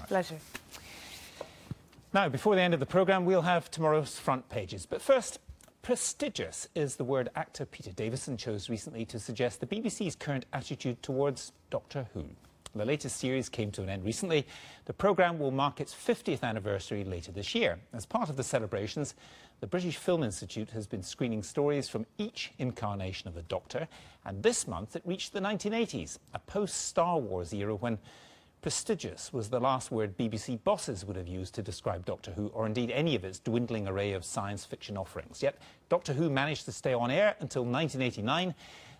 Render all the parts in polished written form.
much. Pleasure. Now, before the end of the programme, we'll have tomorrow's front pages. But first, prestigious is the word actor Peter Davison chose recently to suggest the BBC's current attitude towards Doctor Who. The latest series came to an end recently. The programme will mark its 50th anniversary later this year. As part of the celebrations, the British Film Institute has been screening stories from each incarnation of the Doctor, and this month it reached the 1980s, a post-Star Wars era when prestigious was the last word BBC bosses would have used to describe Doctor Who, or indeed any of its dwindling array of science fiction offerings. Yet Doctor Who managed to stay on air until 1989,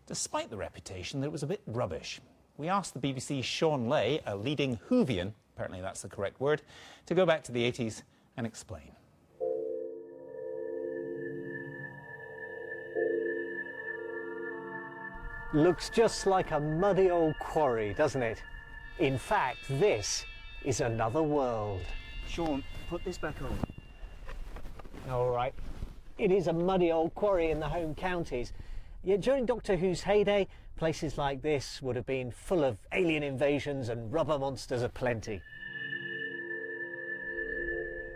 despite the reputation that it was a bit rubbish. We asked the BBC's Sean Lay, a leading Whovian, apparently that's the correct word, to go back to the 80s and explain. Looks just like a muddy old quarry, doesn't it? In fact, this is another world. Sean, put this back on. All right. It is a muddy old quarry in the home counties. Yet during Doctor Who's heyday, places like this would have been full of alien invasions and rubber monsters aplenty.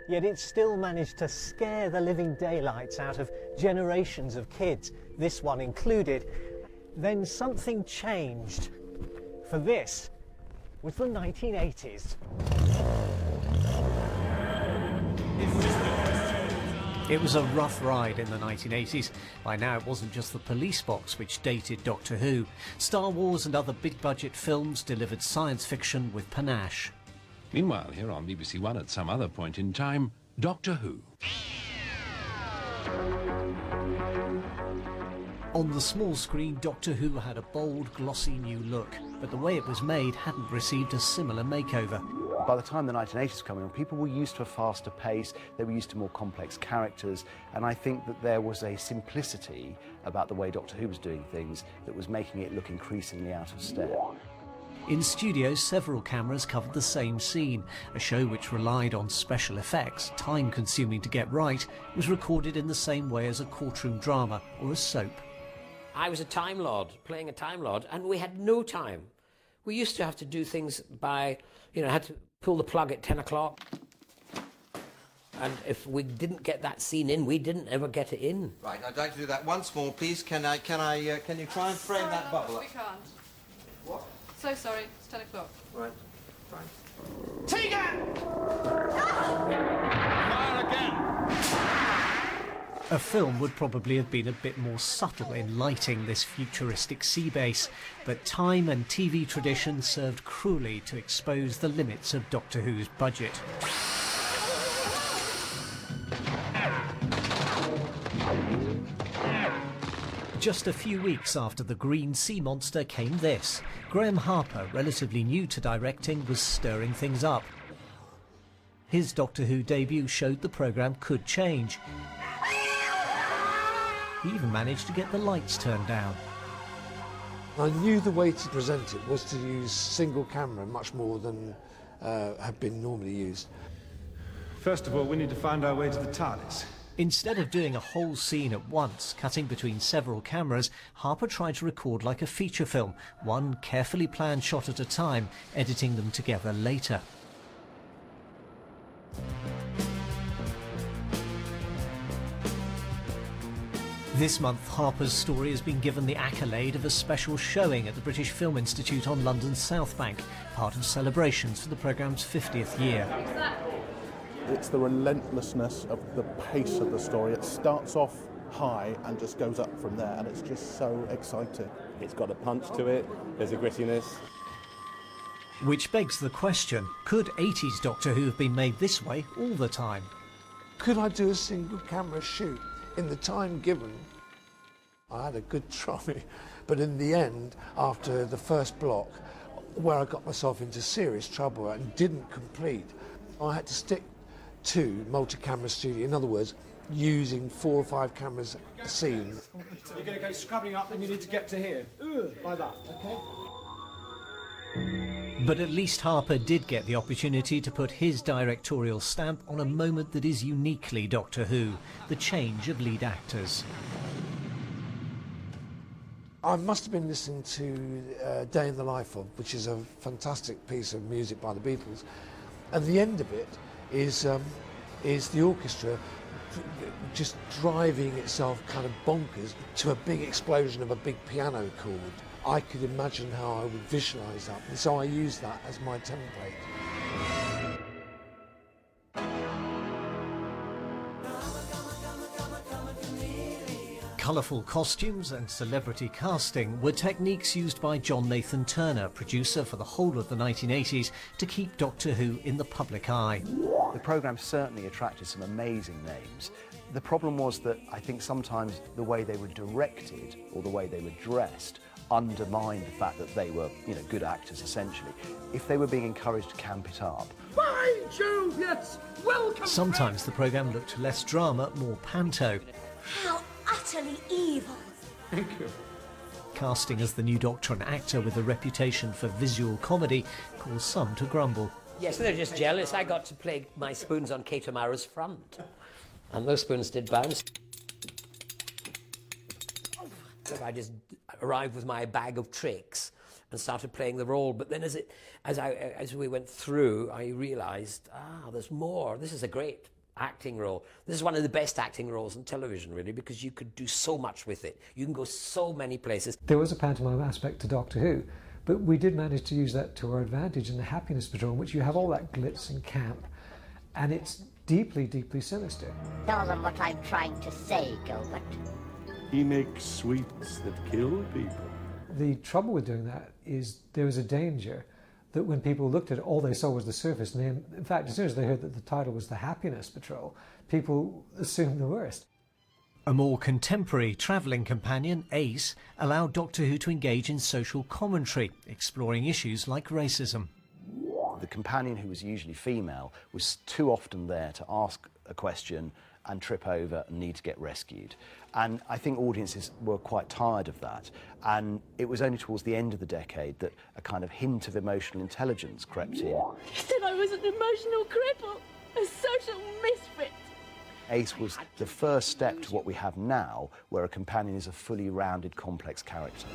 Yet it still managed to scare the living daylights out of generations of kids, this one included. Then something changed. For this was the 1980s. It was a rough ride in the 1980s. By now it wasn't just the police box which dated Doctor Who. Star Wars and other big-budget films delivered science fiction with panache. Meanwhile, here on BBC One at some other point in time, Doctor Who. On the small screen, Doctor Who had a bold, glossy new look, but the way it was made hadn't received a similar makeover. By the time the 1980s were coming on, people were used to a faster pace, they were used to more complex characters, and I think that there was a simplicity about the way Doctor Who was doing things that was making it look increasingly out of step. In studios, several cameras covered the same scene. A show which relied on special effects, time-consuming to get right, was recorded in the same way as a courtroom drama or a soap. I was a Time Lord, playing a Time Lord, and we had no time. We used to have to do things by, had to pull the plug at 10 o'clock. And if we didn't get that scene in, we didn't ever get it in. Right, I'd like to do that once more, please. Can you try and frame that bubble up? We can't. What? So sorry, it's 10 o'clock. Right, fine. Tegan! Fire again! A film would probably have been a bit more subtle in lighting this futuristic sea base, but time and TV tradition served cruelly to expose the limits of Doctor Who's budget. Just a few weeks after the green sea monster came this. Graham Harper, relatively new to directing, was stirring things up. His Doctor Who debut showed the programme could change. He even managed to get the lights turned down. I knew the way to present it was to use single camera much more than had been normally used. First of all, we need to find our way to the TARDIS. Instead of doing a whole scene at once, cutting between several cameras, Harper tried to record like a feature film, one carefully planned shot at a time, editing them together later. This month, Harper's story has been given the accolade of a special showing at the British Film Institute on London's South Bank, part of celebrations for the programme's 50th year. It's the relentlessness of the pace of the story. It starts off high and just goes up from there, and it's just so exciting. It's got a punch to it, there's a grittiness. Which begs the question, could 80s Doctor Who have been made this way all the time? Could I do a single camera shoot in the time given? I had a good try, but in the end, after the first block, where I got myself into serious trouble and didn't complete, I had to stick to multi-camera studio. In other words, using 4 or 5 cameras a scene. You're going to go scrubbing up and you need to get to here. Like that, okay? But at least Harper did get the opportunity to put his directorial stamp on a moment that is uniquely Doctor Who, the change of lead actors. I must have been listening to Day in the Life of, which is a fantastic piece of music by the Beatles, And the end of it is the orchestra just driving itself kind of bonkers to a big explosion of a big piano chord. I could imagine how I would visualise that, and so I use that as my template. Colourful costumes and celebrity casting were techniques used by John Nathan Turner, producer for the whole of the 1980s, to keep Doctor Who in the public eye. The programme certainly attracted some amazing names. The problem was that I think sometimes the way they were directed or the way they were dressed undermined the fact that they were, you know, good actors essentially. If they were being encouraged to camp it up. By Jove, yes! Welcome! Sometimes the programme looked less drama, more panto. How utterly evil! Thank you. Casting as the new Doctor an actor with a reputation for visual comedy caused some to grumble. Yes, they're just jealous. I got to play my spoons on Kate O'Mara's front. And those spoons did bounce. So I just arrived with my bag of tricks and started playing the role. But then as we went through, I realised, there's more. This is a great acting role. This is one of the best acting roles on television, really, because you could do so much with it. You can go so many places. There was a pantomime aspect to Doctor Who, but we did manage to use that to our advantage in the Happiness Patrol, in which you have all that glitz and camp, and it's deeply, deeply sinister. Tell them what I'm trying to say, Gilbert. He makes sweets that kill people. The trouble with doing that is there was a danger that when people looked at it, all they saw was the surface. And in fact, as soon as they heard that the title was The Happiness Patrol, people assumed the worst. A more contemporary travelling companion, Ace, allowed Doctor Who to engage in social commentary, exploring issues like racism. The companion, who was usually female, was too often there to ask a question and trip over and need to get rescued. And I think audiences were quite tired of that. And it was only towards the end of the decade that a kind of hint of emotional intelligence crept in. He said I was an emotional cripple, a social misfit. Ace was the first step to what we have now, where a companion is a fully rounded, complex character.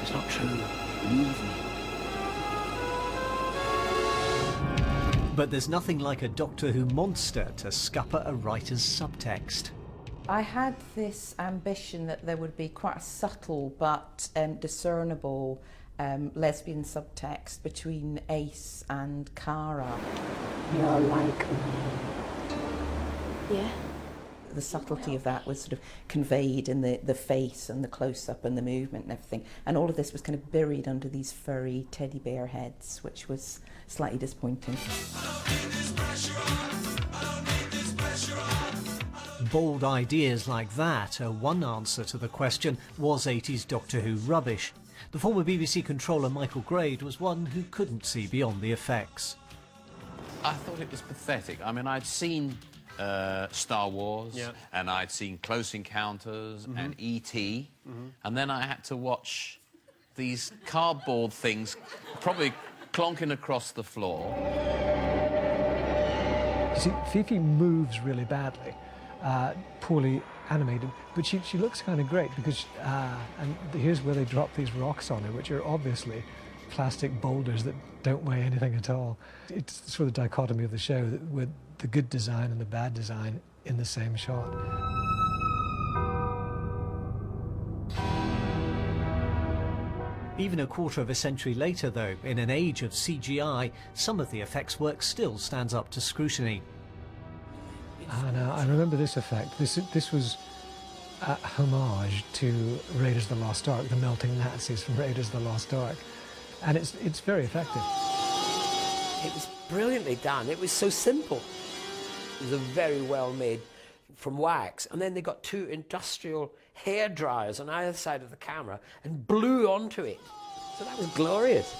It's not true. Believe me. But there's nothing like a Doctor Who monster to scupper a writer's subtext. I had this ambition that there would be quite a subtle but discernible lesbian subtext between Ace and Cara. You're like me. Yeah? The subtlety of that was sort of conveyed in the face and the close-up and the movement and everything. And all of this was kind of buried under these furry teddy bear heads, which was slightly disappointing. Bold ideas like that are one answer to the question, was 80s Doctor Who rubbish? The former BBC controller Michael Grade was one who couldn't see beyond the effects. I thought it was pathetic. I mean, I'd seen Star Wars, and I'd seen Close Encounters and E.T., and then I had to watch these cardboard things probably clonking across the floor. You see, Fifi moves really badly, poorly animated, but she looks kind of great because, and here's where they drop these rocks on her, which are obviously plastic boulders that don't weigh anything at all. It's sort of the dichotomy of the show, with the good design and the bad design in the same shot. Even a quarter of a century later, though, in an age of CGI, some of the effects work still stands up to scrutiny. Now, I remember this effect. This was a homage to Raiders of the Lost Ark, the melting Nazis from Raiders of the Lost Ark. And it's very effective. It was brilliantly done. It was so simple. It was a very well made from wax. And then they got two industrial hair dryers on either side of the camera and blew onto it. So that was glorious.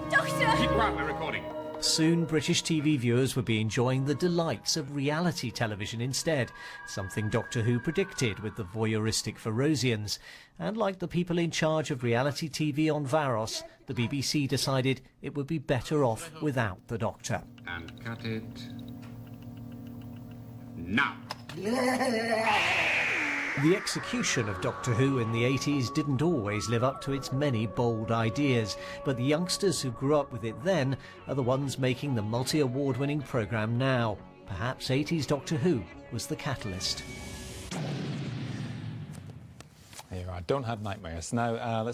Doctor! Keep quiet, we're recording. Soon, British TV viewers would be enjoying the delights of reality television instead, something Doctor Who predicted with the voyeuristic Ferosians. And like the people in charge of reality TV on Varos, the BBC decided it would be better off without the Doctor. And cut it now. The execution of Doctor Who in the 80s didn't always live up to its many bold ideas, but the youngsters who grew up with it then are the ones making the multi-award-winning programme now. Perhaps 80s Doctor Who was the catalyst. There you are. Don't have nightmares. Now, let's